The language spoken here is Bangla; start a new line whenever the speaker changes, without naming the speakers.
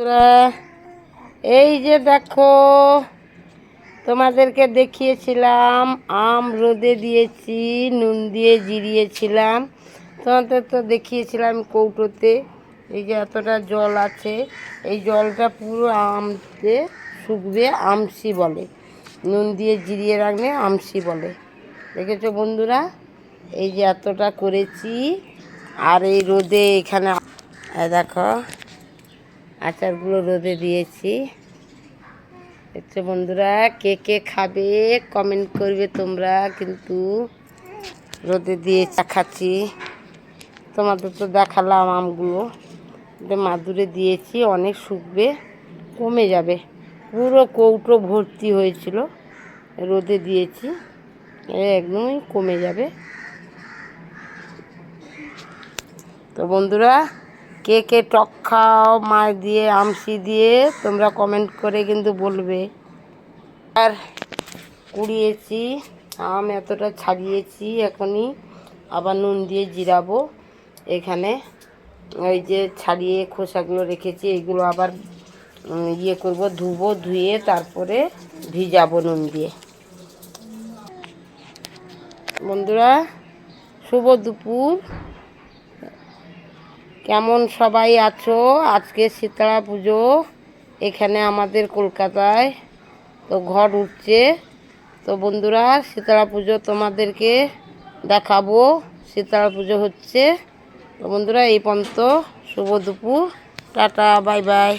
তোরা এই যে দেখো, তোমাদেরকে দেখিয়েছিলাম আম রোদে দিয়েছি, নুন দিয়ে জিরিয়েছিলাম। তোমাদের তো দেখিয়েছিলাম কৌটোতে এই যে এতটা জল আছে, এই জলটা পুরো আমতে শুকবে, আমসি বলে। নুন দিয়ে জিরিয়ে রাখলে আমসি বলে। দেখেছো বন্ধুরা, এই যে এতটা করেছি। আর এই রোদে এখানে দেখো আচারগুলো রোদে দিয়েছি। দেখছো বন্ধুরা, কে কে খাবে কমেন্ট করবে তোমরা। কিন্তু রোদে দিয়ে খাচ্ছি, তোমাদের তো দেখালাম আমগুলো মাদুরে দিয়েছি, অনেক শুকবে, কমে যাবে। পুরো কৌটো ভর্তি হয়েছিল, রোদে দিয়েছি, একদমই কমে যাবে। তো বন্ধুরা, কে কে টক খাও মাছ দিয়ে, আমসি দিয়ে, তোমরা কমেন্ট করে কিন্তু বলবে। আর কুড়িয়েছি আম, এতটা ছাড়িয়েছি, এখনই আবার নুন দিয়ে জিরাবো। এখানে ওই যে ছাড়িয়ে খোসাগুলো রেখেছি, এগুলো আবার ইয়ে করবো, ধুবো, ধুয়ে তারপরে ভিজাবো নুন দিয়ে। বন্ধুরা, শুভ দুপুর, কেমন সবাই আছো? আজকে শীতলা পুজো এখানে আমাদের কলকাতায়, তো ঘর উঠছে। তো বন্ধুরা, শীতলা পুজো তোমাদেরকে দেখাবো, শীতলা পুজো হচ্ছে। তো বন্ধুরা, এই পর্যন্ত, শুভ দুপুর, টাটা, বাই বাই।